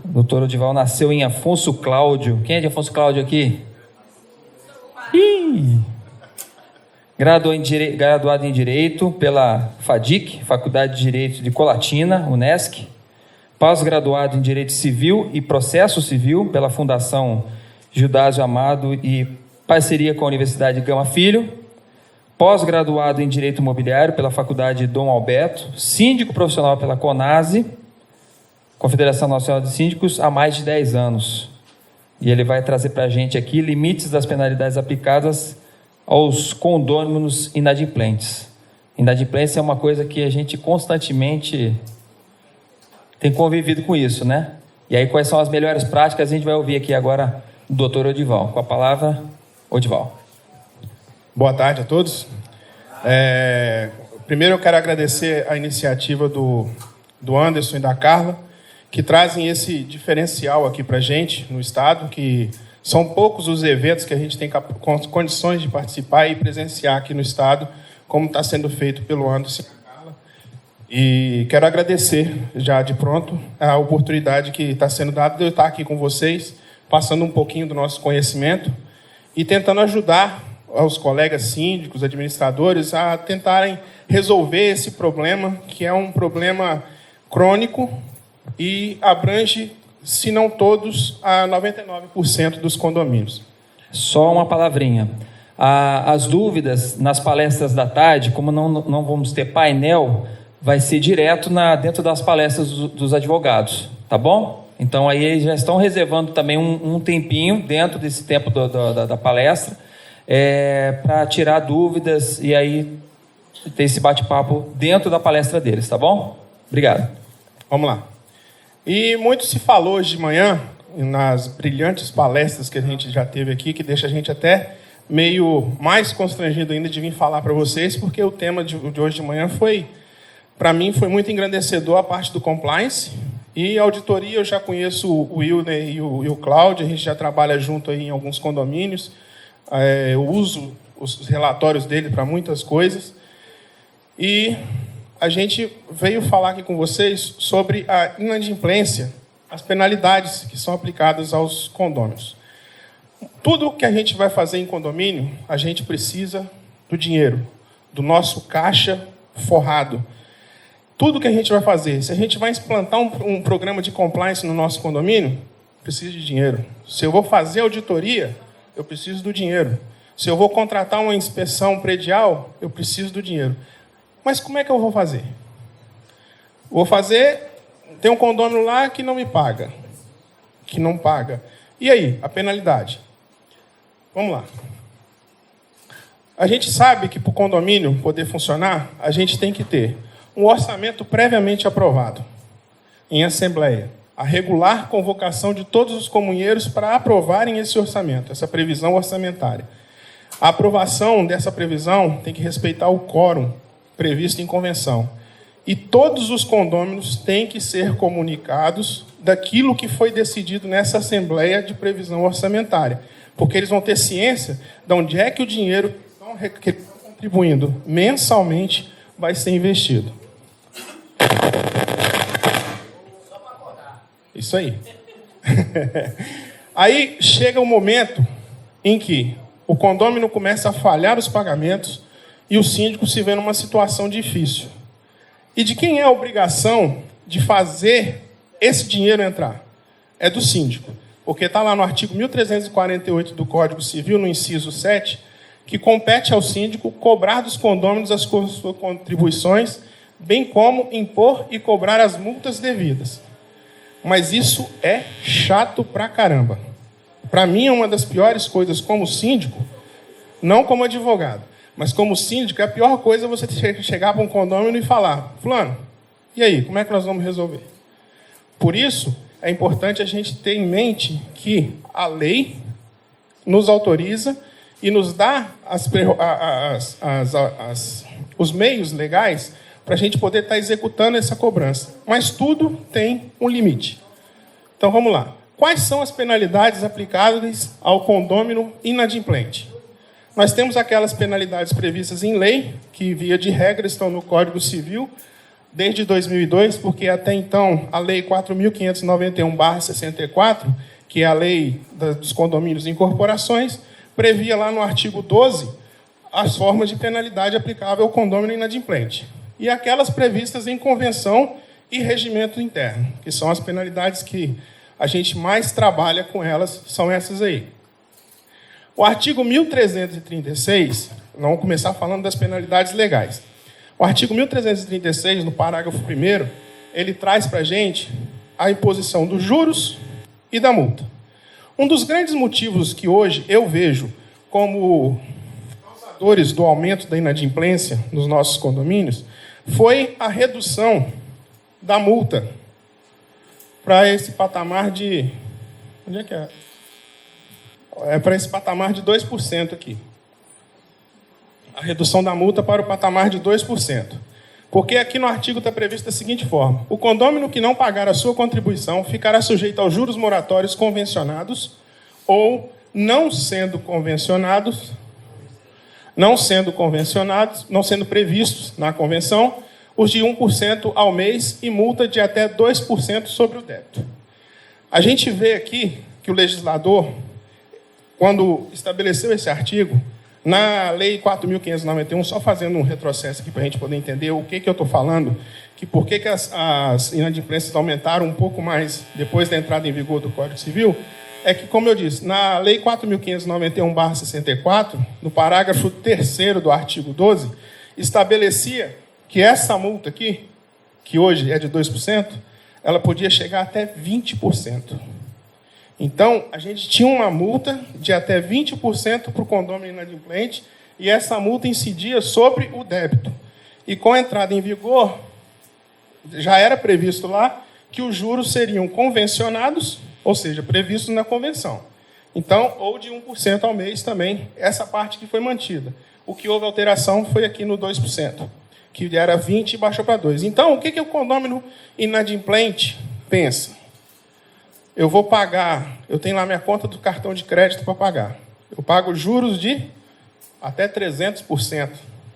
Doutor Odival nasceu em Afonso Cláudio. Quem é de Afonso Cláudio aqui? Ih! Graduado em Direito pela FADIC, Faculdade de Direito de Colatina, Unesc. Pós-graduado em Direito Civil e Processo Civil pela Fundação Judásio Amado e parceria com a Universidade Gama Filho. Pós-graduado em Direito Imobiliário pela Faculdade Dom Alberto. Síndico profissional pela CONASE, Confederação Nacional de Síndicos, há mais de 10 anos. E ele vai trazer para a gente aqui limites das penalidades aplicadas aos condôminos inadimplentes. Inadimplência é uma coisa que a gente constantemente tem convivido com isso, né? E aí, quais são as melhores práticas? A gente vai ouvir aqui agora o doutor Odival. Com a palavra, Odival. Boa tarde a todos. Primeiro eu quero agradecer a iniciativa do Anderson e da Carla, que trazem esse diferencial aqui para a gente no Estado, que são poucos os eventos que a gente tem condições de participar e presenciar aqui no Estado, como está sendo feito pelo Anderson e a Carla. E quero agradecer, já de pronto, a oportunidade que está sendo dada de eu estar aqui com vocês, passando um pouquinho do nosso conhecimento e tentando ajudar aos colegas síndicos, administradores, a tentarem resolver esse problema, que é um problema crônico e abrange, se não todos, a 99% dos condomínios. Só uma palavrinha. As dúvidas nas palestras da tarde, como não vamos ter painel, vai ser direto dentro das palestras dos advogados, tá bom? Então, aí eles já estão reservando também um tempinho dentro desse tempo da palestra para tirar dúvidas e aí ter esse bate-papo dentro da palestra deles, tá bom? Obrigado. Vamos lá. E muito se falou hoje de manhã, nas brilhantes palestras que a gente já teve aqui, que deixa a gente até meio mais constrangido ainda de vir falar para vocês, porque o tema de hoje de manhã para mim, foi muito engrandecedor a parte do compliance. E auditoria, eu já conheço o Wilner e o Cláudio, a gente já trabalha junto aí em alguns condomínios. Eu uso os relatórios dele para muitas coisas. E a gente veio falar aqui com vocês sobre a inadimplência, as penalidades que são aplicadas aos condôminos. Tudo que a gente vai fazer em condomínio, a gente precisa do dinheiro, do nosso caixa forrado. Tudo que a gente vai fazer, se a gente vai implantar um programa de compliance no nosso condomínio, precisa de dinheiro. Se eu vou fazer auditoria, eu preciso do dinheiro. Se eu vou contratar uma inspeção predial, eu preciso do dinheiro. Mas como é que eu vou fazer? Tem um condômino lá que não me paga, que não paga. E aí, a penalidade? Vamos lá. A gente sabe que para o condomínio poder funcionar, a gente tem que ter um orçamento previamente aprovado em assembleia, a regular convocação de todos os comunheiros para aprovarem esse orçamento, essa previsão orçamentária. A aprovação dessa previsão tem que respeitar o quórum previsto em convenção. E todos os condôminos têm que ser comunicados daquilo que foi decidido nessa assembleia de previsão orçamentária, porque eles vão ter ciência de onde é que o dinheiro que estão contribuindo mensalmente vai ser investido. Isso aí. Aí chega o momento em que o condômino começa a falhar os pagamentos e o síndico se vê numa situação difícil. E de quem é a obrigação de fazer esse dinheiro entrar? É do síndico. Porque está lá no artigo 1348 do Código Civil, no inciso 7, que compete ao síndico cobrar dos condôminos as suas contribuições, bem como impor e cobrar as multas devidas. Mas isso é chato pra caramba. Para mim é uma das piores coisas como síndico, não como advogado, mas como síndico, a pior coisa é você chegar para um condômino e falar: fulano, e aí, como é que nós vamos resolver? Por isso, é importante a gente ter em mente que a lei nos autoriza e nos dá os meios legais para a gente poder estar executando essa cobrança. Mas tudo tem um limite. Então, vamos lá. Quais são as penalidades aplicáveis ao condômino inadimplente? Nós temos aquelas penalidades previstas em lei, que, via de regra, estão no Código Civil, desde 2002, porque até então a Lei 4.591/64, que é a lei dos condomínios e incorporações, previa lá no artigo 12 as formas de penalidade aplicável ao condômino inadimplente. E aquelas previstas em convenção e regimento interno, que são as penalidades que a gente mais trabalha com elas, são essas aí. O artigo 1336, vamos começar falando das penalidades legais. O artigo 1336, no parágrafo 1º, ele traz para a gente a imposição dos juros e da multa. Um dos grandes motivos que hoje eu vejo como causadores do aumento da inadimplência nos nossos condomínios foi a redução da multa para esse patamar de... Onde é que é? Para esse patamar de 2% aqui. A redução da multa para o patamar de 2%. Porque aqui no artigo está previsto da seguinte forma: o condômino que não pagar a sua contribuição ficará sujeito aos juros moratórios convencionados ou, não sendo previstos na convenção, os de 1% ao mês e multa de até 2% sobre o débito. A gente vê aqui que o legislador, quando estabeleceu esse artigo, na Lei 4.591, só fazendo um retrocesso aqui para a gente poder entender o que eu estou falando, que por que as inadimplências aumentaram um pouco mais depois da entrada em vigor do Código Civil, é que, como eu disse, na Lei 4.591/64, no parágrafo 3º do artigo 12, estabelecia que essa multa aqui, que hoje é de 2%, ela podia chegar até 20%. Então, a gente tinha uma multa de até 20% para o condômino inadimplente, e essa multa incidia sobre o débito. E com a entrada em vigor, já era previsto lá que os juros seriam convencionados, ou seja, previstos na convenção. Então, ou de 1% ao mês também, essa parte que foi mantida. O que houve alteração foi aqui no 2%, que era 20% e baixou para 2%. Então, o que o condômino inadimplente pensa? Eu vou pagar, eu tenho lá minha conta do cartão de crédito para pagar. Eu pago juros de até 300%,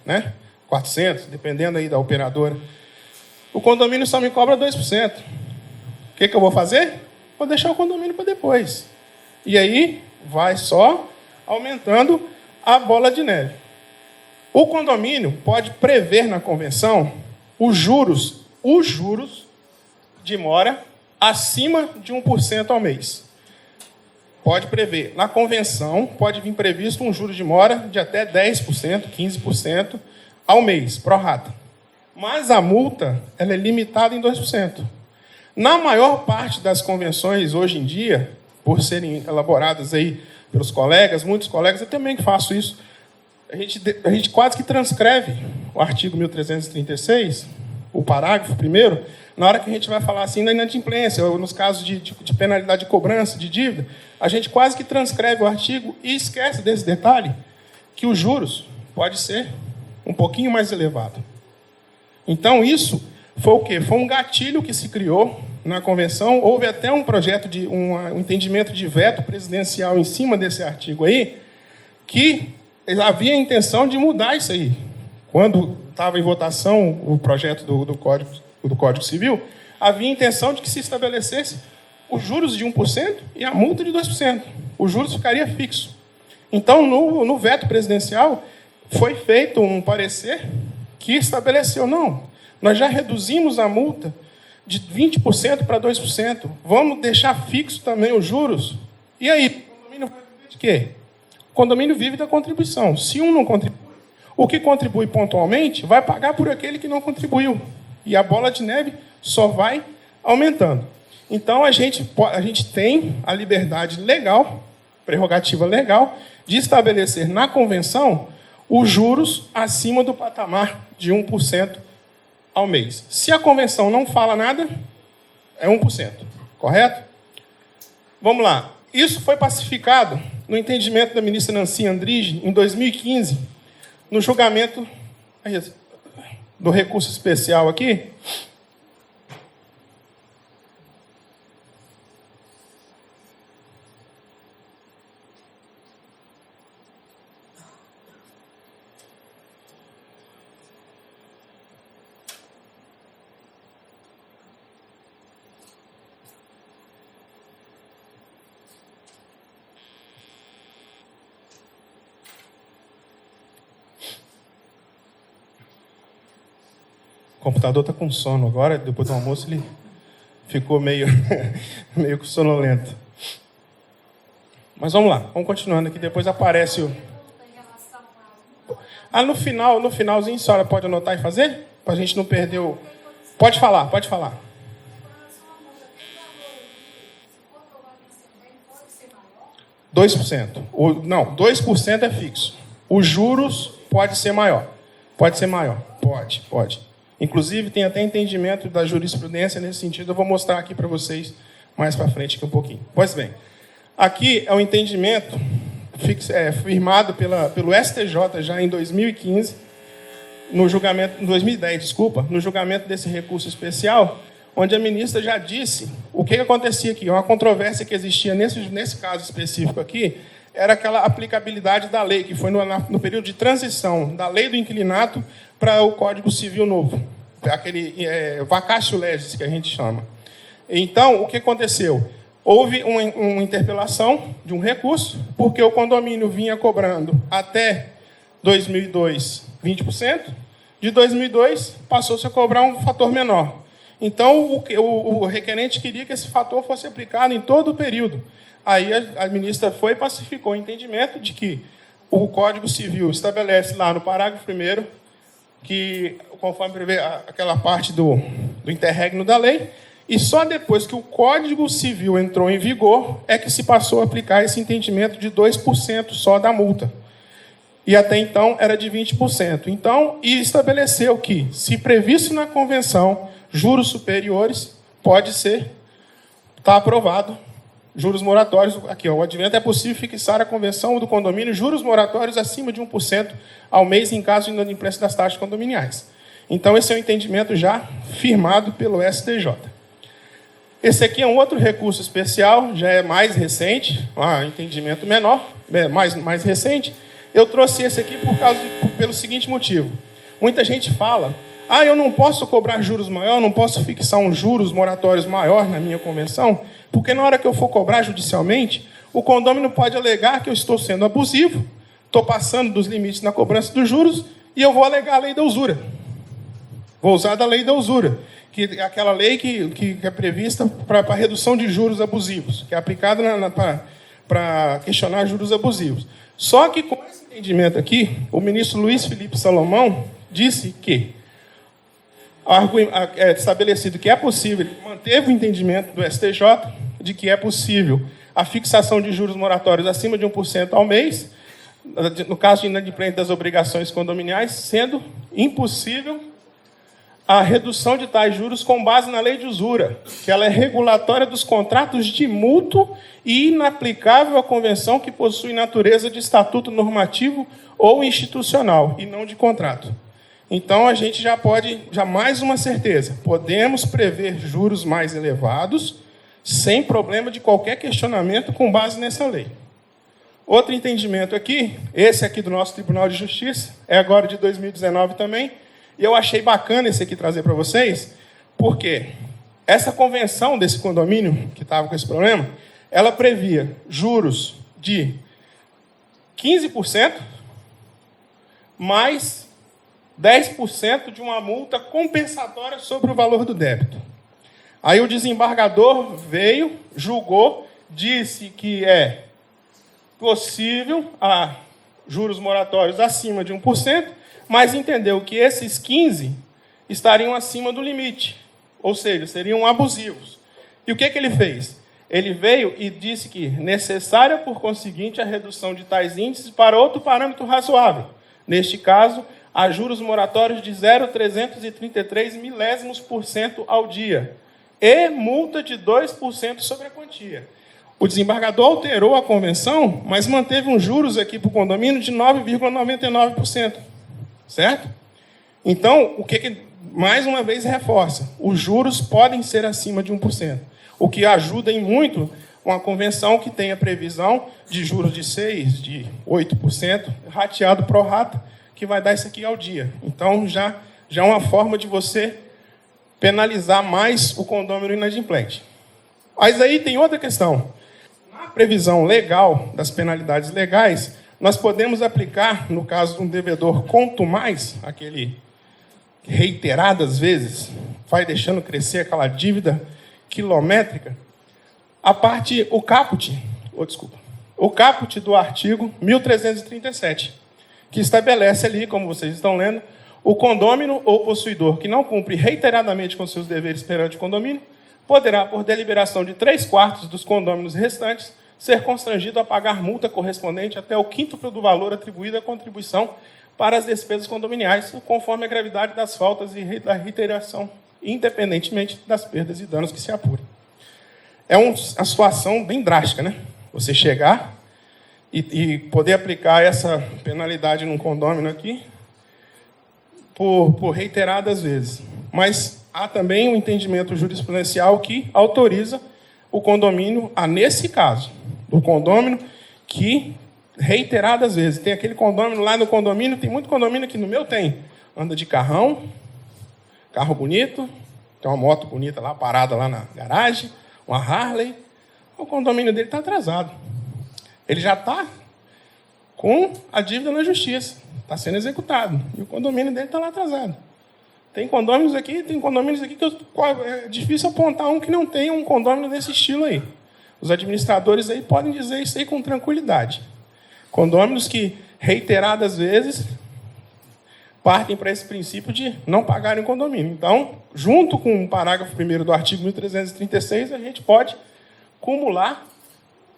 né? 400%, dependendo aí da operadora. O condomínio só me cobra 2%. O que eu vou fazer? Vou deixar o condomínio para depois. E aí vai só aumentando a bola de neve. O condomínio pode prever na convenção os juros de mora acima de 1% ao mês. Pode prever. Na convenção, pode vir previsto um juro de mora de até 10%, 15% ao mês, pro rata. Mas a multa ela é limitada em 2%. Na maior parte das convenções, hoje em dia, por serem elaboradas aí pelos colegas, muitos colegas, eu também faço isso, a gente quase que transcreve o artigo 1336, o parágrafo 1º, na hora que a gente vai falar assim da inadimplência, ou nos casos de penalidade de cobrança, de dívida, a gente quase que transcreve o artigo e esquece desse detalhe, que os juros pode ser um pouquinho mais elevado. Então, isso foi o quê? Foi um gatilho que se criou na convenção. Houve até um projeto de um entendimento de veto presidencial em cima desse artigo aí, que havia a intenção de mudar isso aí. Quando estava em votação o projeto do Código Civil, havia a intenção de que se estabelecesse os juros de 1% e a multa de 2%. Os juros ficaria fixo. Então, no veto presidencial, foi feito um parecer que estabeleceu, não, nós já reduzimos a multa de 20% para 2%, vamos deixar fixo também os juros. E aí, o condomínio vai viver de quê? O condomínio vive da contribuição. Se um não contribui, o que contribui pontualmente vai pagar por aquele que não contribuiu. E a bola de neve só vai aumentando. Então, a gente tem a liberdade legal, prerrogativa legal, de estabelecer na convenção os juros acima do patamar de 1% ao mês. Se a convenção não fala nada, é 1%, correto? Vamos lá. Isso foi pacificado no entendimento da ministra Nancy Andrighi, em 2015, no julgamento do recurso especial aqui. O computador está com sono agora, depois do almoço ele ficou meio sonolento. Mas vamos lá, vamos continuando aqui, depois aparece o... no finalzinho, a senhora pode anotar e fazer? Para a gente não perder o... Pode falar. 2%. 2% é fixo. Os juros pode ser maior. Pode. Inclusive, tem até entendimento da jurisprudência nesse sentido. Eu vou mostrar aqui para vocês mais para frente aqui um pouquinho. Pois bem, aqui é o entendimento firmado pelo STJ já em 2015, no julgamento desse recurso especial, onde a ministra já disse o que acontecia aqui. Uma controvérsia que existia nesse caso específico aqui era aquela aplicabilidade da lei, que foi no período de transição da lei do inquilinato para o Código Civil novo, aquele vacatio legis que a gente chama. Então, o que aconteceu? Houve uma interpelação de um recurso, porque o condomínio vinha cobrando até 2002 20%, de 2002 passou-se a cobrar um fator menor. Então, o requerente queria que esse fator fosse aplicado em todo o período. Aí a ministra foi e pacificou o entendimento de que o Código Civil estabelece lá no parágrafo 1º que, conforme prevê aquela parte do interregno da lei, e só depois que o Código Civil entrou em vigor é que se passou a aplicar esse entendimento de 2% só da multa. E até então era de 20%. Então, e estabeleceu que, se previsto na convenção, juros superiores, está aprovado. Juros moratórios, aqui, o advento é possível fixar a convenção do condomínio, juros moratórios acima de 1% ao mês em caso de inadimplência das taxas condominiais. Então, esse é um entendimento já firmado pelo STJ. Esse aqui é um outro recurso especial, já é mais recente, entendimento menor, mais recente. Eu trouxe esse aqui pelo seguinte motivo. Muita gente fala, eu não posso cobrar juros maior, não posso fixar um juros moratórios maior na minha convenção, porque na hora que eu for cobrar judicialmente, o condômino pode alegar que eu estou sendo abusivo, estou passando dos limites na cobrança dos juros, e eu vou alegar a lei da usura. Vou usar da lei da usura, que é aquela lei que é prevista para a redução de juros abusivos, que é aplicada para questionar juros abusivos. Só que, com esse entendimento aqui, o ministro Luiz Felipe Salomão disse que é estabelecido que é possível, ele manteve o entendimento do STJ de que é possível a fixação de juros moratórios acima de 1% ao mês, no caso de inadimplência das obrigações condominiais, sendo impossível a redução de tais juros com base na lei de usura, que ela é regulatória dos contratos de mútuo e inaplicável à convenção que possui natureza de estatuto normativo ou institucional, e não de contrato. Então, a gente já mais uma certeza, podemos prever juros mais elevados, sem problema de qualquer questionamento com base nessa lei. Outro entendimento aqui, esse aqui do nosso Tribunal de Justiça, é agora de 2019 também, e eu achei bacana esse aqui trazer para vocês, porque essa convenção desse condomínio, que estava com esse problema, ela previa juros de 15%, mais 10% de uma multa compensatória sobre o valor do débito. Aí o desembargador veio, julgou, disse que é possível a juros moratórios acima de 1%, mas entendeu que esses 15 estariam acima do limite, ou seja, seriam abusivos. E o que ele fez? Ele veio e disse que necessária, por conseguinte, a redução de tais índices para outro parâmetro razoável. Neste caso, a juros moratórios de 0,333 milésimos% ao dia e multa de 2% sobre a quantia. O desembargador alterou a convenção, mas manteve um juros aqui para o condomínio de 9,99%. Certo? Então, o que mais uma vez reforça? Os juros podem ser acima de 1%, o que ajuda em muito uma convenção que tenha previsão de juros de 6%, de 8%, rateado pro rata, que vai dar isso aqui ao dia. Então, já é uma forma de você penalizar mais o condômino inadimplente. Mas aí tem outra questão. Na previsão legal das penalidades legais, nós podemos aplicar, no caso de um devedor contumaz, aquele reiteradas vezes, vai deixando crescer aquela dívida quilométrica, o caput do artigo 1337, que estabelece ali, como vocês estão lendo, o condômino ou possuidor que não cumpre reiteradamente com seus deveres perante o condomínio poderá, por deliberação de 3/4 dos condôminos restantes, ser constrangido a pagar multa correspondente até o quíntuplo do valor atribuído à contribuição para as despesas condominiais, conforme a gravidade das faltas e da reiteração, independentemente das perdas e danos que se apurem. É uma situação bem drástica, né? Você chegar e poder aplicar essa penalidade num condômino aqui por reiteradas vezes. Mas há também um entendimento jurisprudencial que autoriza o condomínio nesse caso, o condômino que reiteradas vezes. Tem aquele condômino lá no condomínio, tem muito condomínio aqui no meu tem. Anda de carrão, carro bonito, tem uma moto bonita lá, parada lá na garagem, uma Harley. O condomínio dele está atrasado. Ele já está com a dívida na justiça, está sendo executado. E o condomínio dele está lá atrasado. Tem condomínios aqui que é difícil apontar um que não tenha um condômino desse estilo aí. Os administradores aí podem dizer isso aí com tranquilidade. Condôminos que, reiteradas vezes, partem para esse princípio de não pagarem o condomínio. Então, junto com o parágrafo 1º do artigo 1336, a gente pode cumular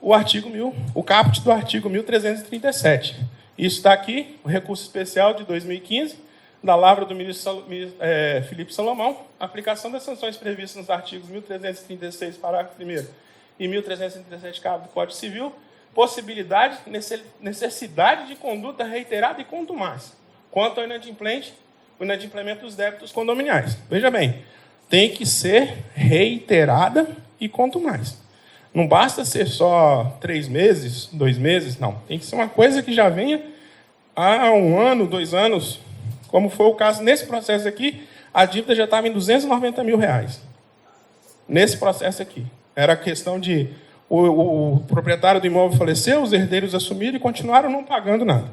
o caput do artigo 1337. Isso está aqui, o recurso especial de 2015, da lavra do ministro Felipe Salomão, aplicação das sanções previstas nos artigos 1336, parágrafo 1º, e 1337, do Código Civil, possibilidade, necessidade de conduta reiterada e quanto mais, quanto ao o inadimplemento dos débitos condominiais. Veja bem, tem que ser reiterada e quanto mais. Não basta ser só 3 meses, 2 meses, não. Tem que ser uma coisa que já venha há 1 ano, 2 anos, como foi o caso nesse processo aqui, a dívida já estava em R$290 mil. Nesse processo aqui. Era questão de o proprietário do imóvel faleceu, os herdeiros assumiram e continuaram não pagando nada.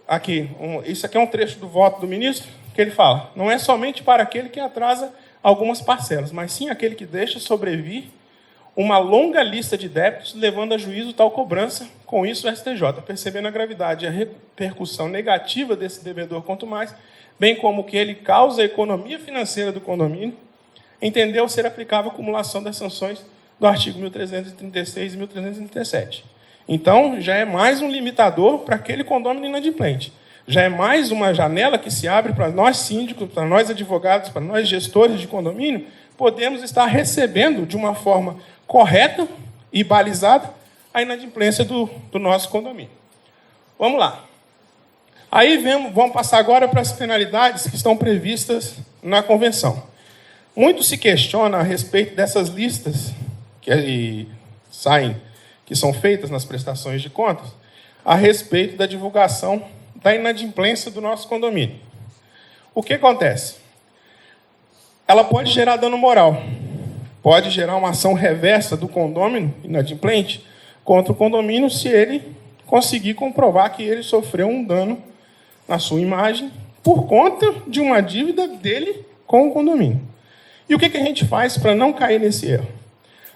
Aqui, isso aqui é um trecho do voto do ministro, que ele fala, não é somente para aquele que atrasa algumas parcelas, mas sim aquele que deixa sobrevir uma longa lista de débitos, levando a juízo tal cobrança, com isso o STJ, percebendo a gravidade e a repercussão negativa desse devedor quanto mais, bem como que ele causa a economia financeira do condomínio, entendeu ser aplicável a acumulação das sanções do artigo 1336 e 1337. Então, já é mais um limitador para aquele condômino inadimplente. Já é mais uma janela que se abre para nós síndicos, para nós advogados, para nós gestores de condomínio, podemos estar recebendo de uma forma correta e balizada a inadimplência do nosso condomínio. Vamos lá. Aí vamos passar agora para as penalidades que estão previstas na convenção. Muito se questiona a respeito dessas listas que são feitas nas prestações de contas, a respeito da divulgação da inadimplência do nosso condomínio. O que acontece? Ela pode gerar dano moral, pode gerar uma ação reversa do condômino inadimplente contra o condomínio se ele conseguir comprovar que ele sofreu um dano na sua imagem por conta de uma dívida dele com o condomínio. E o que a gente faz para não cair nesse erro?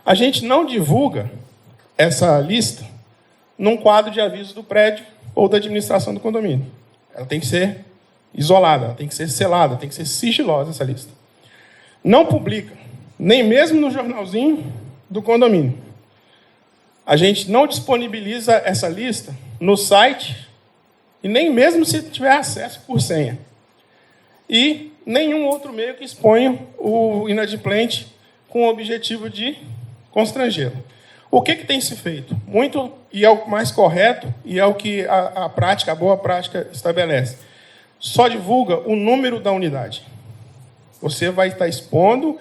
A gente não divulga essa lista num quadro de aviso do prédio ou da administração do condomínio. Ela tem que ser isolada, ela tem que ser selada, tem que ser sigilosa essa lista. Não publica, nem mesmo no jornalzinho do condomínio. A gente não disponibiliza essa lista no site e nem mesmo se tiver acesso por senha. E nenhum outro meio que exponha o inadimplente com o objetivo de constrangê-lo. O que tem se feito? Muito, e é o mais correto, e é o que a boa prática estabelece. Só divulga o número da unidade. Você vai estar expondo,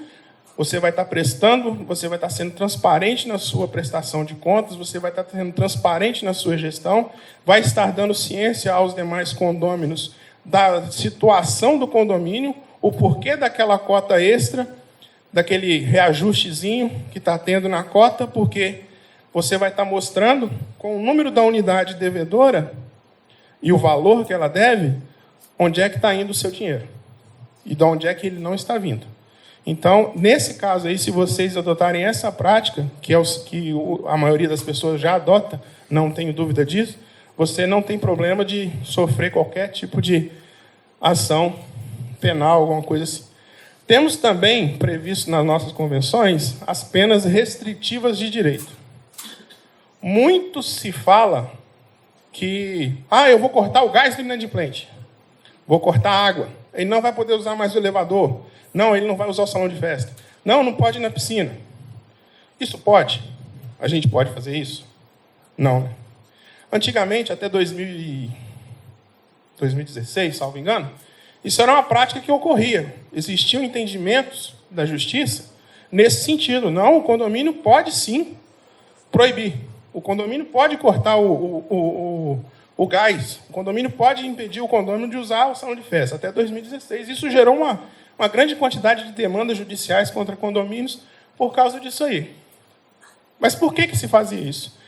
você vai estar prestando, você vai estar sendo transparente na sua prestação de contas, você vai estar sendo transparente na sua gestão, vai estar dando ciência aos demais condôminos da situação do condomínio, o porquê daquela cota extra, daquele reajustezinho que está tendo na cota, porque você vai estar mostrando com o número da unidade devedora e o valor que ela deve, onde é que está indo o seu dinheiro. e de onde é que ele não está vindo. Então, nesse caso aí, se vocês adotarem essa prática, que é que a maioria das pessoas já adota, não tenho dúvida disso, você não tem problema de sofrer qualquer tipo de ação penal, alguma coisa assim. Temos também previsto nas nossas convenções as penas restritivas de direito. Muito se fala que, eu vou cortar o gás do inadimplente, vou cortar a água, ele não vai poder usar mais o elevador, não, ele não vai usar o salão de festa, não pode ir na piscina. Isso pode? A gente pode fazer isso? Não, né? Antigamente, até 2016, salvo engano, isso era uma prática que ocorria. Existiam entendimentos da justiça nesse sentido. Não, o condomínio pode sim proibir. O condomínio pode cortar o gás. O condomínio pode impedir o condomínio de usar o salão de festa. Até 2016. Isso gerou uma grande quantidade de demandas judiciais contra condomínios por causa disso aí. Mas por que se fazia isso?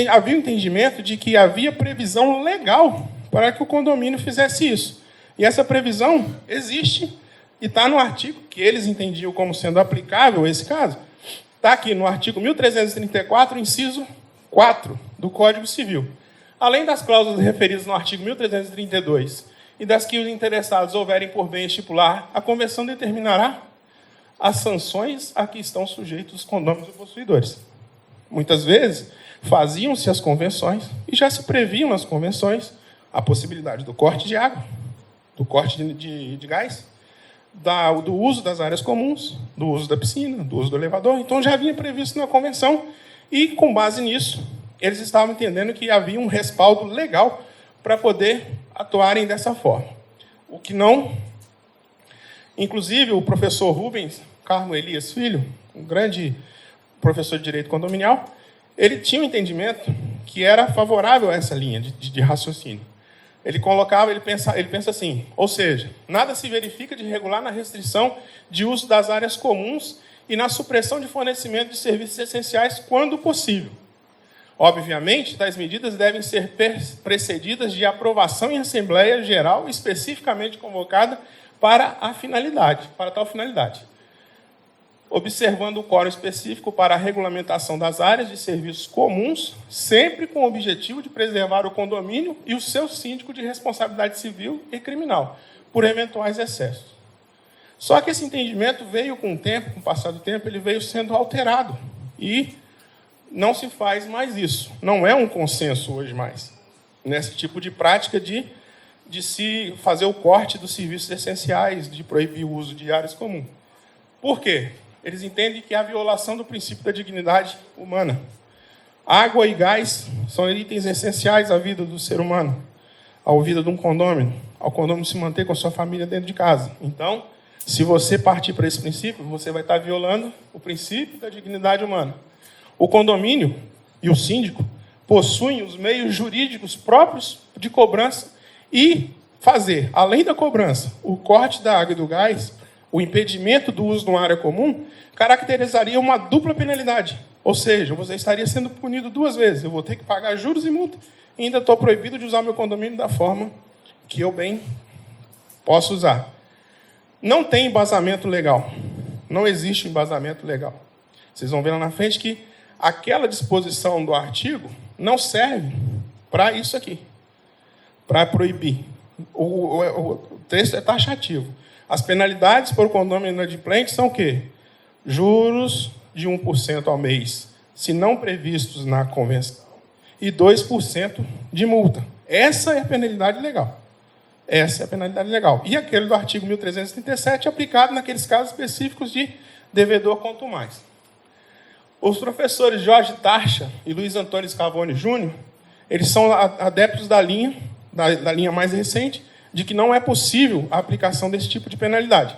Havia o entendimento de que havia previsão legal para que o condomínio fizesse isso. E essa previsão existe e está no artigo que eles entendiam como sendo aplicável esse caso. Está aqui no artigo 1334, inciso 4 do Código Civil. Além das cláusulas referidas no artigo 1332 e das que os interessados houverem por bem estipular, a convenção determinará as sanções a que estão sujeitos os condôminos e possuidores. Muitas vezes, faziam-se as convenções e já se previam nas convenções a possibilidade do corte de água, do corte de gás, do uso das áreas comuns, do uso da piscina, do uso do elevador. Então, já havia previsto na convenção e, com base nisso, eles estavam entendendo que havia um respaldo legal para poder atuarem dessa forma. O que não... Inclusive, o professor Rubens Carmo Elias Filho, um grande professor de direito condominial, ele tinha um entendimento que era favorável a essa linha de raciocínio. Ele pensa assim, ou seja, nada se verifica de irregular na restrição de uso das áreas comuns e na supressão de fornecimento de serviços essenciais quando possível. Obviamente, tais medidas devem ser precedidas de aprovação em Assembleia Geral especificamente convocada para tal finalidade. Observando o quórum específico para a regulamentação das áreas de serviços comuns, sempre com o objetivo de preservar o condomínio e o seu síndico de responsabilidade civil e criminal, por eventuais excessos. Só que esse entendimento veio com o tempo, com o passar do tempo, ele veio sendo alterado. E não se faz mais isso. Não é um consenso hoje mais, nesse tipo de prática de se fazer o corte dos serviços essenciais, de proibir o uso de áreas comuns. Por quê? Eles entendem que há violação do princípio da dignidade humana. Água e gás são itens essenciais à vida do ser humano, à vida de um condômino, ao condômino se manter com a sua família dentro de casa. Então, se você partir para esse princípio, você vai estar violando o princípio da dignidade humana. O condomínio e o síndico possuem os meios jurídicos próprios de cobrança e fazer, além da cobrança, o corte da água e do gás, o impedimento do uso de uma área comum, caracterizaria uma dupla penalidade. Ou seja, você estaria sendo punido duas vezes. Eu vou ter que pagar juros e multa e ainda estou proibido de usar meu condomínio da forma que eu bem posso usar. Não tem embasamento legal. Não existe embasamento legal. Vocês vão ver lá na frente que aquela disposição do artigo não serve para isso aqui, para proibir. O texto é taxativo. As penalidades por condomínio inadimplente são o quê? Juros de 1% ao mês, se não previstos na convenção, e 2% de multa. Essa é a penalidade legal. Essa é a penalidade legal. E aquele do artigo 1337 aplicado naqueles casos específicos de devedor quanto mais. Os professores Jorge Tarcha e Luiz Antônio Scavone Júnior, eles são adeptos da linha mais recente, de que não é possível a aplicação desse tipo de penalidade.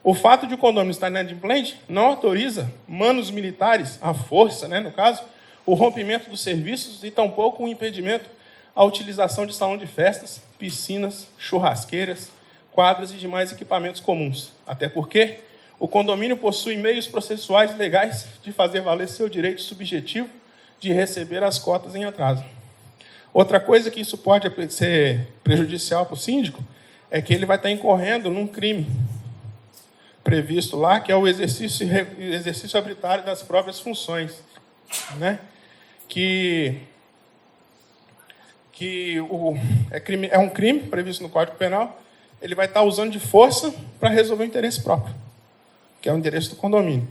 O fato de o condomínio estar inadimplente não autoriza manos militares, à força, no caso, o rompimento dos serviços e tampouco o impedimento à utilização de salão de festas, piscinas, churrasqueiras, quadras e demais equipamentos comuns. Até porque o condomínio possui meios processuais legais de fazer valer seu direito subjetivo de receber as cotas em atraso. Outra coisa que isso pode ser prejudicial para o síndico é que ele vai estar incorrendo num crime previsto lá, que é o exercício arbitrário das próprias funções, né? É um crime previsto no Código Penal. Ele vai estar usando de força para resolver o interesse próprio, que é o interesse do condomínio.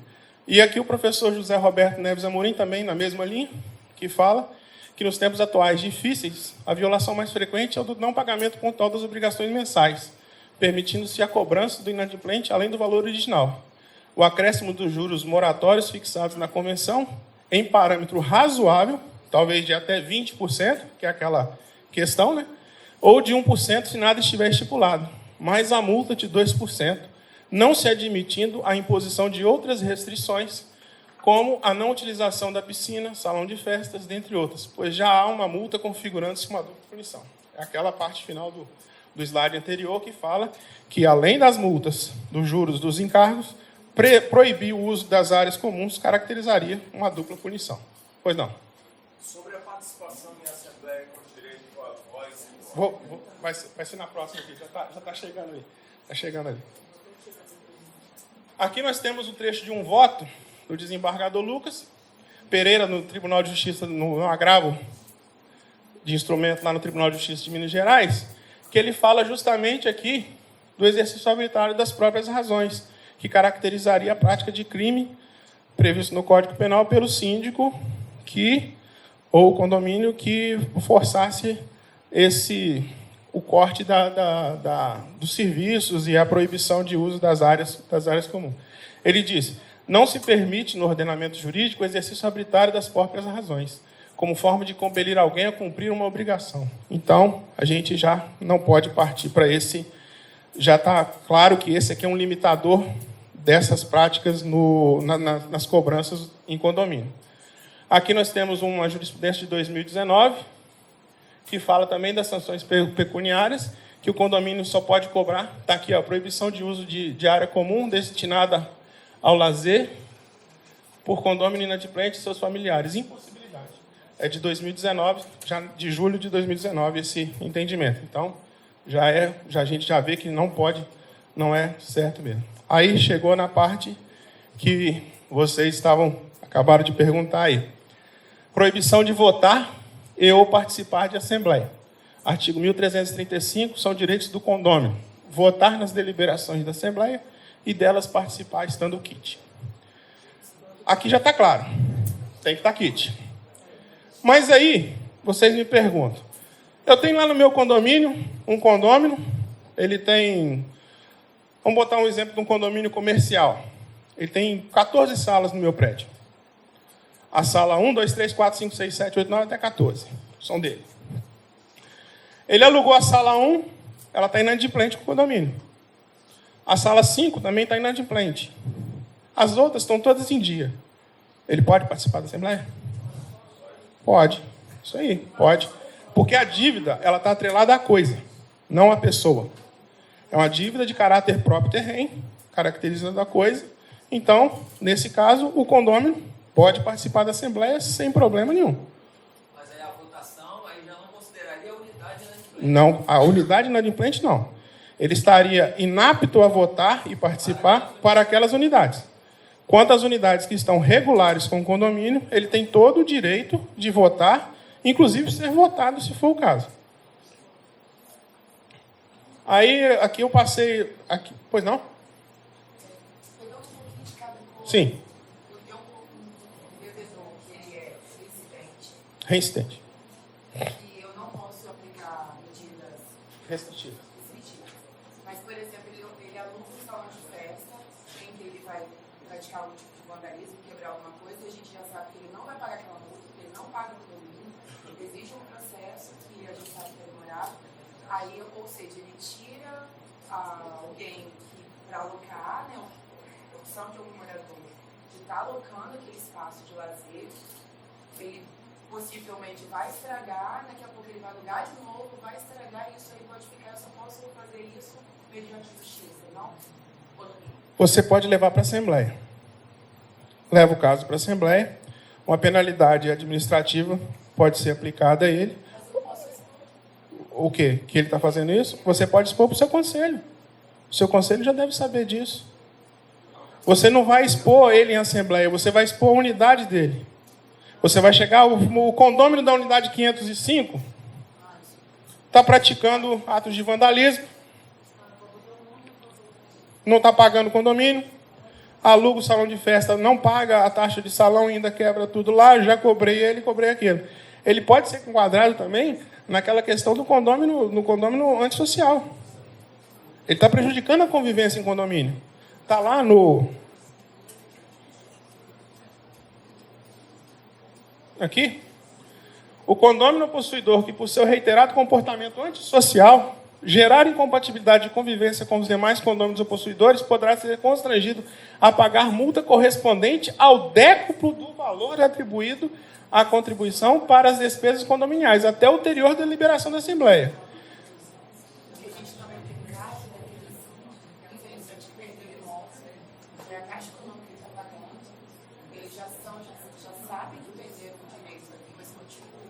E aqui o professor José Roberto Neves Amorim, também na mesma linha, que fala que nos tempos atuais difíceis, a violação mais frequente é o do não pagamento pontual das obrigações mensais, permitindo-se a cobrança do inadimplente além do valor original. O acréscimo dos juros moratórios fixados na convenção, em parâmetro razoável, talvez de até 20%, que é aquela questão, né? Ou de 1% se nada estiver estipulado, mais a multa de 2%, não se admitindo a imposição de outras restrições, como a não utilização da piscina, salão de festas, dentre outras, pois já há uma multa configurando-se uma dupla punição. É aquela parte final do slide anterior que fala que, além das multas, dos juros, dos encargos, proibir o uso das áreas comuns caracterizaria uma dupla punição. Pois não? Sobre a participação em assembleia com direito à voz... Vai ser na próxima aqui, já está chegando ali. Está chegando ali. Aqui nós temos o trecho de um voto do desembargador Lucas Pereira, no Tribunal de Justiça, no agravo de instrumento lá no Tribunal de Justiça de Minas Gerais, que ele fala justamente aqui do exercício arbitrário das próprias razões, que caracterizaria a prática de crime previsto no Código Penal pelo síndico ou condomínio que forçasse o corte dos serviços e a proibição de uso das áreas comuns. Ele diz: não se permite no ordenamento jurídico o exercício arbitrário das próprias razões, como forma de compelir alguém a cumprir uma obrigação. Então, a gente já não pode partir para esse... Já está claro que esse aqui é um limitador dessas práticas nas cobranças em condomínio. Aqui nós temos uma jurisprudência de 2019, que fala também das sanções pecuniárias, que o condomínio só pode cobrar. Está aqui, a proibição de uso de área comum destinada ao lazer por condomínio inadimplente e seus familiares. Impossibilidade. É de 2019, já de julho de 2019, esse entendimento. Então, a gente já vê que não pode, não é certo mesmo. Aí chegou na parte que vocês acabaram de perguntar aí. Proibição de votar e ou participar de assembleia. Artigo 1335, são direitos do condômino. Votar nas deliberações da assembleia e delas participar estando o kit. Aqui já está claro. Tem que estar kit. Mas aí, vocês me perguntam. Eu tenho lá no meu condomínio, um condômino, ele tem... Vamos botar um exemplo de um condomínio comercial. Ele tem 14 salas no meu prédio. A sala 1, 2, 3, 4, 5, 6, 7, 8, 9, até 14. São dele. Ele alugou a sala 1, ela está inadimplente com o condomínio. A sala 5 também está inadimplente. As outras estão todas em dia. Ele pode participar da assembleia? Pode. Isso aí, pode. Porque a dívida, ela está atrelada à coisa, não à pessoa. É uma dívida de caráter próprio terreno, caracterizando a coisa. Então, nesse caso, o condômino pode participar da assembleia sem problema nenhum. Mas aí a votação aí já não consideraria a unidade inadimplente? Não, a unidade inadimplente não. Ele estaria inapto a votar e participar para aquelas unidades. Quanto às unidades que estão regulares com o condomínio, ele tem todo o direito de votar, inclusive ser votado, se for o caso. Aí, aqui eu passei... Aqui, pois não? Sim. Reincidente. E eu não posso aplicar medidas Restritivas. Mas, por exemplo, ele aluga um salão de festa em que ele vai praticar algum tipo de vandalismo, quebrar alguma coisa, e a gente já sabe que ele não vai pagar aquela multa, que ele não paga no domínio. Existe um processo que a gente sabe que é demorado. Aí, ou seja, ele tira alguém para alocar, né, a opção de algum morador de estar alocando aquele espaço de lazer. Ele possivelmente vai estragar, daqui a pouco ele vai alugar de novo, vai estragar, e isso aí pode ficar, eu só posso fazer isso mediante justiça, não? Você pode levar para a Assembleia. Leva o caso para a Assembleia, uma penalidade administrativa pode ser aplicada a ele. o quê? Que ele está fazendo isso? Você pode expor para o seu conselho. O seu conselho já deve saber disso. Você não vai expor ele em assembleia, você vai expor a unidade dele. Você vai chegar, o condômino da unidade 505 está praticando atos de vandalismo, não está pagando o condomínio, aluga o salão de festa, não paga a taxa de salão, ainda quebra tudo lá, já cobrei ele, cobrei aquilo. Ele pode ser enquadrado também naquela questão do condômino, no condômino antissocial. Ele está prejudicando a convivência em condomínio. Está lá no... Aqui. O condômino possuidor que, por seu reiterado comportamento antissocial, gerar incompatibilidade de convivência com os demais condôminos ou possuidores, poderá ser constrangido a pagar multa correspondente ao décuplo do valor atribuído à contribuição para as despesas condominiais, até ulterior da liberação da Assembleia. Porque a gente também tem caixa daqueles, infelizmente, que perderam imóveis, é a caixa econômica que está pagando, eles já sabem que perderam o direito aqui, mas continuam.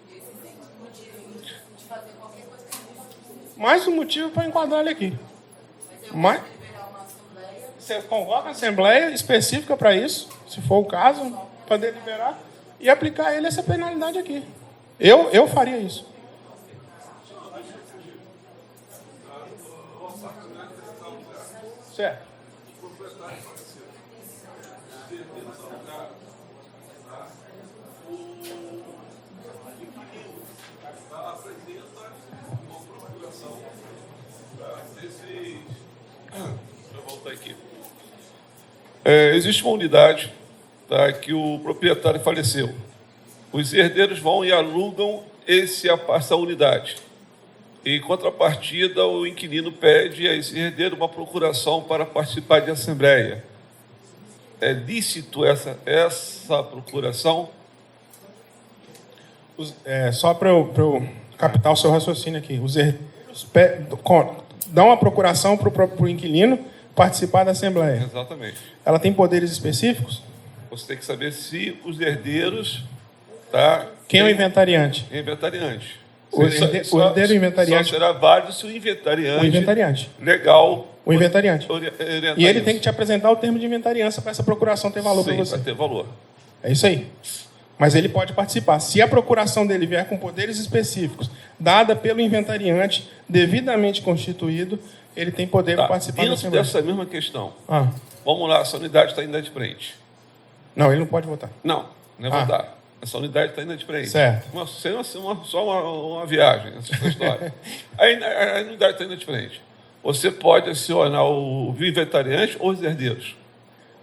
E eles têm motivo de fazer qualquer coisa que eles precisam. Mais um motivo para enquadrar ele aqui. Mas Liberar uma assembleia. você convoca a Assembleia específica para isso, se for o caso, para deliberar, e aplicar a ele essa penalidade aqui. Eu faria isso. Certo. Deixa eu voltar aqui. Existe uma unidade, tá, que o proprietário faleceu. Os herdeiros vão e alugam essa unidade. Em contrapartida, o inquilino pede a esse herdeiro uma procuração para participar de assembleia. É lícito essa procuração? Só para eu captar o seu raciocínio aqui. Os herdeiros dão uma procuração para o inquilino participar da Assembleia. Exatamente. Ela tem poderes específicos? Você tem que saber se os herdeiros... Tá, Quem é o inventariante? Inventariante. O herdeiro inventariante. Só será válido se o inventariante. Legal. O inventariante. Orientar E ele isso. tem que te apresentar o termo de inventariança para essa procuração ter valor para Sim, você. vai ter valor. É isso aí. Mas ele pode participar. Se a procuração dele vier com poderes específicos, dada pelo inventariante, devidamente constituído, ele tem poder para participar da Dentro Assembleia. dessa mesma questão, Ah. vamos lá, essa unidade está inadimplente. Não, ele não pode votar. Não é votar. Essa unidade está inadimplente. Certo. Só uma viagem, essa história. A unidade está inadimplente. Você pode acionar o inventariante ou os herdeiros.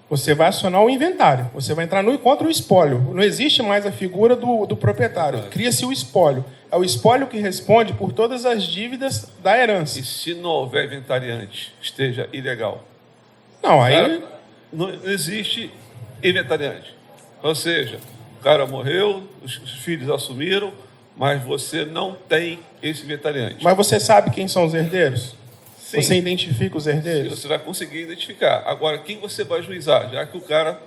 Você vai acionar o inventário. Você vai entrar contra o espólio. Não existe mais a figura do proprietário. Cria-se o espólio. É o espólio que responde por todas as dívidas da herança. E se não houver inventariante, esteja ilegal? Não, aí... Não existe inventariante. Ou seja, o cara morreu, os filhos assumiram, mas você não tem esse inventariante. Mas você sabe quem são os herdeiros? Sim. Você identifica os herdeiros? Você vai conseguir identificar. Agora, quem você vai juizar? Já que o cara...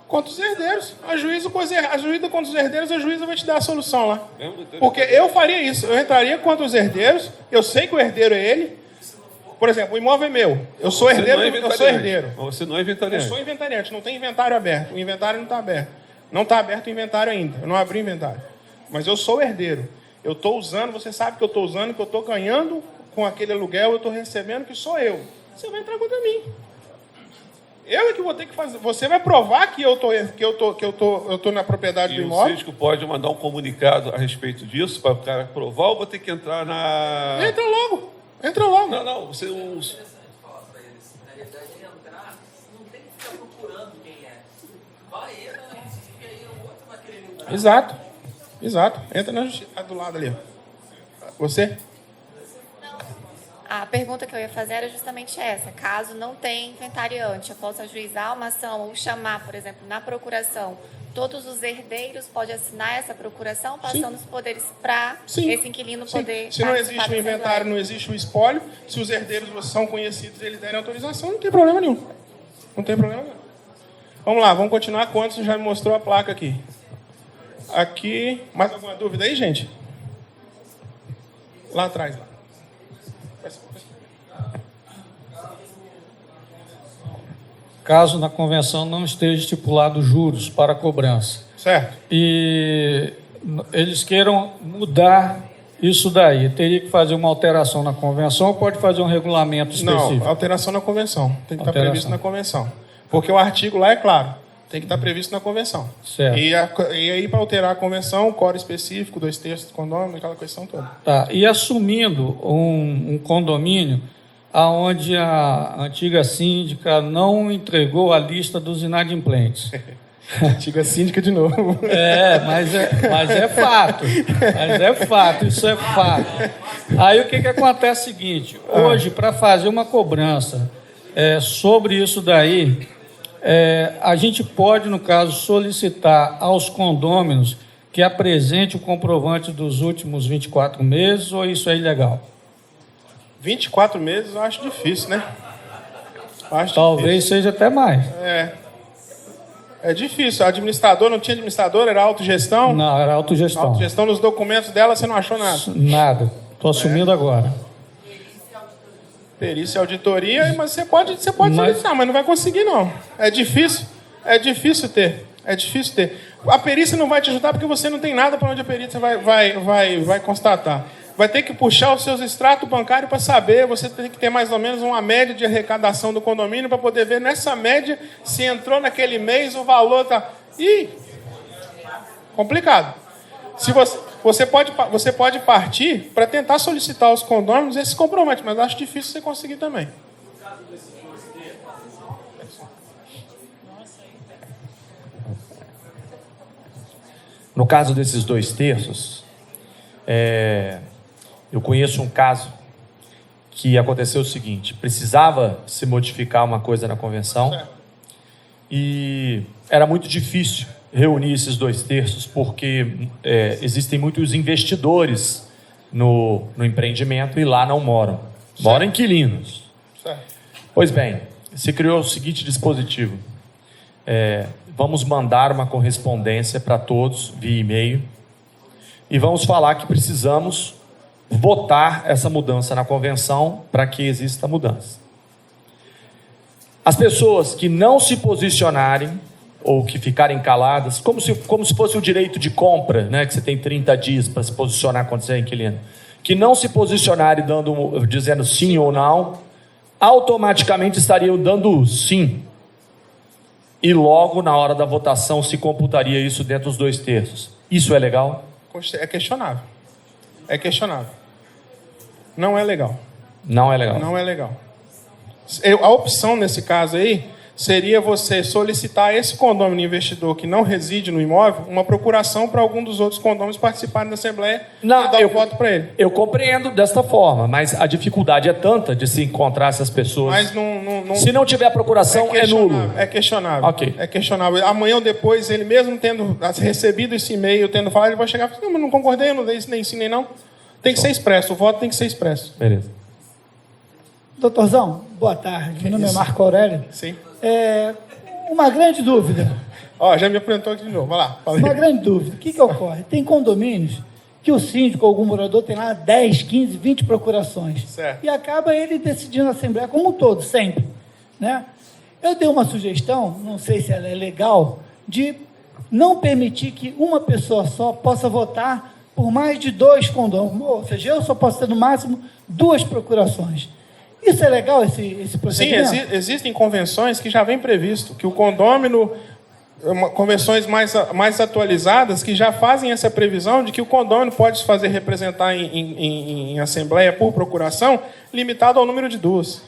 Contra os herdeiros. A juíza contra os herdeiros, a juíza vai te dar a solução lá. Mesmo- Porque eu faria isso. Eu entraria contra os herdeiros. Eu sei que o herdeiro é ele. Por exemplo, o imóvel é meu. Eu sou Você herdeiro, não é eu sou inventariante. herdeiro. Mas você não é Eu inventariante. sou inventariante. Não tem inventário aberto. O inventário não está aberto. Não está aberto o inventário ainda. Eu não abri o inventário. Mas eu sou herdeiro. Eu estou usando, você sabe que eu estou usando, que eu estou ganhando com aquele aluguel, eu estou recebendo, que sou eu. Você vai entrar contra mim. Eu é que vou ter que fazer. Você vai provar que eu tô na propriedade do E o imóvel. síndico pode mandar um comunicado a respeito disso para o cara provar ou vou ter que entrar na... Entra logo. Entra logo. Não, você... Na verdade, entrar, não tem que ficar procurando quem é. Vai, entra na justiça e aí o outro vai querer entrar. Exato. Entra na justiça. Do lado ali. Você? A pergunta que eu ia fazer era justamente essa. Caso não tenha inventariante, eu posso ajuizar uma ação ou chamar, por exemplo, na procuração, todos os herdeiros podem assinar essa procuração, passando os poderes para Sim. esse inquilino Sim. poder Se não participar existe da o assembleia. inventário, não existe o espólio. Se os herdeiros são conhecidos e eles derem autorização, não tem problema nenhum. Não tem problema nenhum. Vamos lá, vamos continuar. Quantos já me mostrou a placa aqui? Aqui. Mais alguma dúvida aí, gente? Lá atrás. Lá. Caso na convenção não esteja estipulado juros para cobrança. Certo. E eles queiram mudar isso daí. Teria que fazer uma alteração na convenção ou pode fazer um regulamento específico? Não, alteração na convenção. Tem que estar previsto na convenção. Porque o artigo lá é claro. Tem que estar previsto na convenção. Certo. E aí, para alterar a convenção, o core específico, 2/3 do condomínio, aquela questão toda. Tá. E assumindo um condomínio aonde a antiga síndica não entregou a lista dos inadimplentes. Antiga síndica de novo. Mas é fato. Mas é fato, isso é fato. Aí o que acontece é o seguinte, hoje, para fazer uma cobrança sobre isso daí, a gente pode, no caso, solicitar aos condôminos que apresente o comprovante dos últimos 24 meses, ou isso é ilegal? 24 meses eu acho difícil, né? Talvez seja até mais. É difícil. A administrador, não tinha administrador, era autogestão? Não, era autogestão. Autogestão, nos documentos dela você não achou nada? Nada. Estou assumindo agora. Perícia e auditoria, mas você pode solicitar, mas não vai conseguir, não. É difícil ter. A perícia não vai te ajudar porque você não tem nada para onde a perícia vai constatar. Vai ter que puxar os seus extratos bancários para saber, você tem que ter mais ou menos uma média de arrecadação do condomínio para poder ver nessa média se entrou naquele mês, o valor está... Ih, complicado. Se você pode partir para tentar solicitar aos condôminos esse comprovante, mas eu acho difícil você conseguir também. No caso desses 2/3, eu conheço um caso que aconteceu o seguinte: precisava se modificar uma coisa na convenção e era muito difícil reunir esses 2/3 porque existem muitos investidores no empreendimento e lá não moram. Moram inquilinos. Pois bem, se criou o seguinte dispositivo: vamos mandar uma correspondência para todos via e-mail e vamos falar que precisamos votar essa mudança na convenção para que exista a mudança. As pessoas que não se posicionarem ou que ficarem caladas, como se fosse o direito de compra, né, que você tem 30 dias para se posicionar quando você é inquilino, que não se posicionarem dizendo sim ou não, automaticamente estariam dando sim. E logo, na hora da votação, se computaria isso dentro dos 2/3. Isso é legal? É questionável. É questionável. Não é legal. Não é legal. Não é legal. A opção nesse caso aí seria você solicitar a esse condômino investidor que não reside no imóvel uma procuração para algum dos outros condôminos participarem da Assembleia e dar o voto para ele. Eu compreendo desta forma, mas a dificuldade é tanta de se encontrar essas pessoas. Mas não se não tiver procuração, é nulo. É questionável. Ok. É questionável. Amanhã ou depois, ele mesmo tendo recebido esse e-mail, tendo falado, ele vai chegar e falar: não, mas não concordei, eu não dei isso, nem sim, nem não. Tem que ser expresso, o voto tem que ser expresso. Beleza. Doutorzão, boa tarde. Meu nome é Marco Aurélio. Sim. Uma grande dúvida. Já me apresentou aqui de novo. Vai lá. Uma grande dúvida. O que ocorre? Tem condomínios que o síndico ou algum morador tem lá 10, 15, 20 procurações. Certo. E acaba ele decidindo na Assembleia como um todo, sempre. Né? Eu dei uma sugestão, não sei se ela é legal, de não permitir que uma pessoa só possa votar por mais de 2 condôminos. Ou seja, eu só posso ter no máximo 2 procurações. Isso é legal, esse procedimento? Sim, existem convenções que já vem previsto, que o condômino, convenções mais atualizadas, que já fazem essa previsão de que o condômino pode se fazer representar em assembleia por procuração, limitado ao número de 2.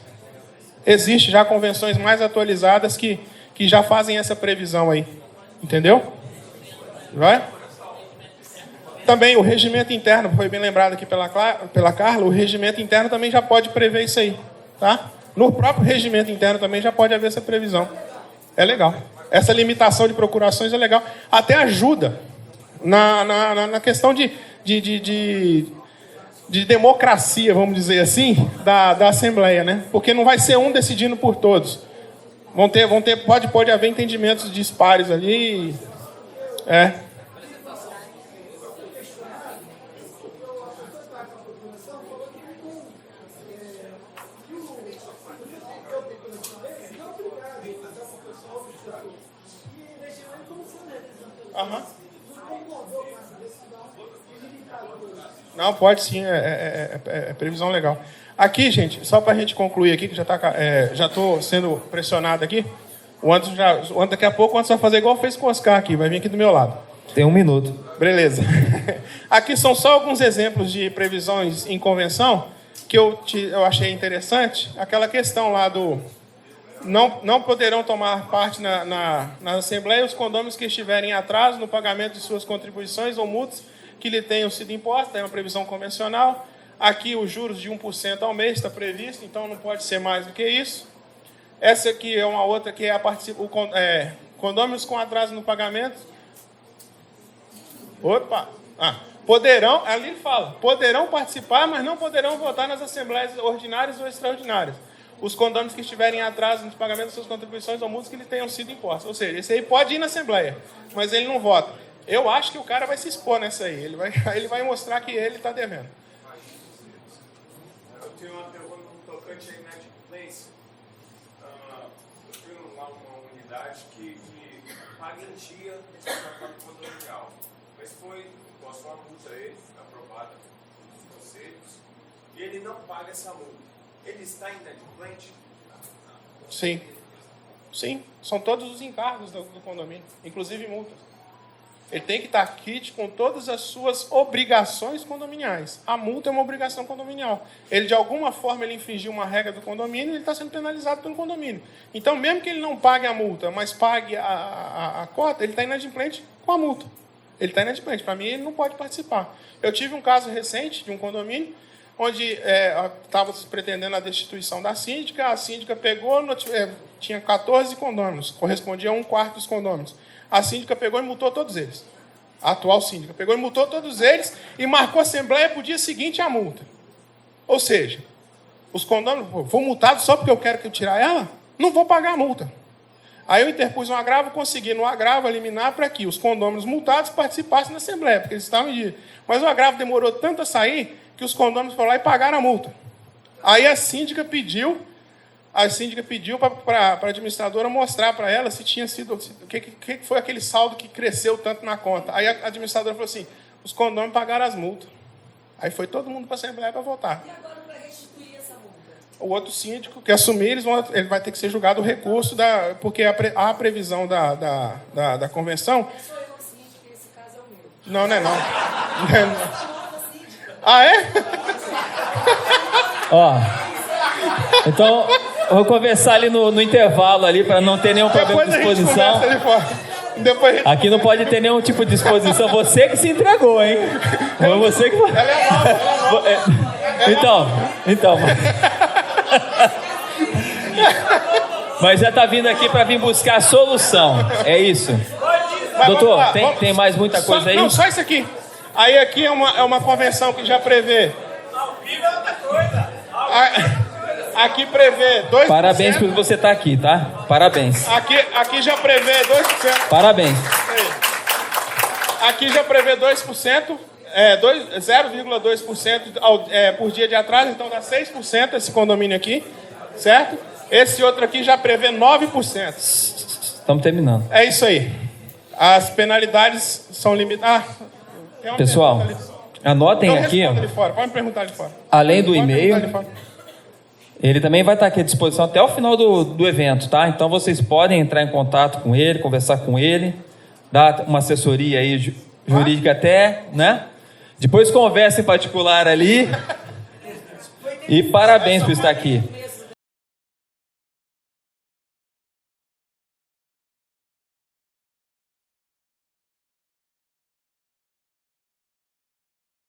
Existe já convenções mais atualizadas que já fazem essa previsão aí. Entendeu? Vai? Também o regimento interno, foi bem lembrado aqui pela Carla, o regimento interno também já pode prever isso aí. Tá? No próprio regimento interno também já pode haver essa previsão. É legal. Essa limitação de procurações é legal. Até ajuda na questão de democracia, vamos dizer assim, da Assembleia, né? Porque não vai ser um decidindo por todos. Pode haver entendimentos dispares ali. Aham. Não, pode sim, é previsão legal. Aqui, gente, só para a gente concluir aqui, que já estou sendo pressionado aqui, o Anderson daqui a pouco o Anderson vai fazer igual fez com o Oscar aqui, vai vir aqui do meu lado. Tem 1 minuto. Beleza. Aqui são só alguns exemplos de previsões em convenção que eu achei interessante. Aquela questão lá do... Não poderão tomar parte na Assembleia os condôminos que estiverem em atraso no pagamento de suas contribuições ou multas que lhe tenham sido impostas, é uma previsão convencional. Aqui os juros de 1% ao mês está previsto, então não pode ser mais do que isso. Essa aqui é uma outra que é condôminos com atraso no pagamento. Poderão, ali ele fala, poderão participar, mas não poderão votar nas assembleias ordinárias ou extraordinárias. Os condôminos que estiverem em atraso no pagamento de suas contribuições ou multas que lhe tenham sido impostas. Ou seja, esse aí pode ir na assembleia, mas ele não vota. Eu acho que o cara vai se expor nessa aí. Ele vai mostrar que ele está devendo. Eu tenho uma pergunta tocante à inadimplência. Eu tenho lá uma unidade que paga em dia esse tratado condominial. Mas passou uma multa a ele, aprovada pelos conselhos, e ele não paga essa multa. Ele está inadimplente? Sim. Sim. São todos os encargos do condomínio, inclusive multas. Ele tem que estar quite com todas as suas obrigações condominiais. A multa é uma obrigação condominial. Ele, de alguma forma, ele infringiu uma regra do condomínio e ele está sendo penalizado pelo condomínio. Então, mesmo que ele não pague a multa, mas pague a cota, ele está inadimplente com a multa. Ele está inadimplente. Para mim, ele não pode participar. Eu tive um caso recente de um condomínio onde estava se pretendendo a destituição da síndica. A síndica pegou, tinha 14 condôminos, correspondia a 1/4 dos condôminos. A síndica pegou e multou todos eles. A atual síndica pegou e multou todos eles e marcou a assembleia para o dia seguinte a multa. Ou seja, os condôminos, vou multado só porque eu quero que eu tirar ela? Não vou pagar a multa. Aí eu interpus um agravo, consegui no agravo eliminar para que os condôminos multados participassem da assembleia, porque eles estavam em dia. Mas o agravo demorou tanto a sair que os condôminos foram lá e pagaram a multa. Aí a síndica pediu para a administradora mostrar para ela se tinha sido, o que foi aquele saldo que cresceu tanto na conta. Aí a administradora falou assim, os condôminos pagaram as multas. Aí foi todo mundo para a Assembleia para votar. E agora para restituir essa multa? O outro síndico que assumir, ele vai ter que ser julgado o recurso, porque há a previsão da convenção. É só eu síndico, esse caso é o meu. Não, não é não. Ah, é? Ó, então, eu vou conversar ali no intervalo ali, para não ter nenhum problema de exposição. Aqui não pode ter nenhum tipo de exposição. Você que se entregou, hein? Foi você que... Então. Mas já está vindo aqui para vir buscar a solução. É isso. Doutor, tem mais muita coisa aí? Não, só isso aqui. Aí aqui é uma convenção que já prevê... Aqui prevê 2%. Parabéns por você estar aqui, tá? Parabéns. Aqui já prevê 2%. Parabéns. Aqui já prevê 2%, 0,2% por dia de atraso, então dá 6% esse condomínio aqui, certo? Esse outro aqui já prevê 9%. Estamos terminando. É isso aí. As penalidades são limitadas. Pessoal, anotem aqui. Ó. Pode me perguntar ali fora. Além do e-mail, ele também vai estar aqui à disposição até o final do evento, tá? Então vocês podem entrar em contato com ele, conversar com ele, dar uma assessoria aí jurídica até, né? Depois conversa em particular ali. E parabéns por estar aqui.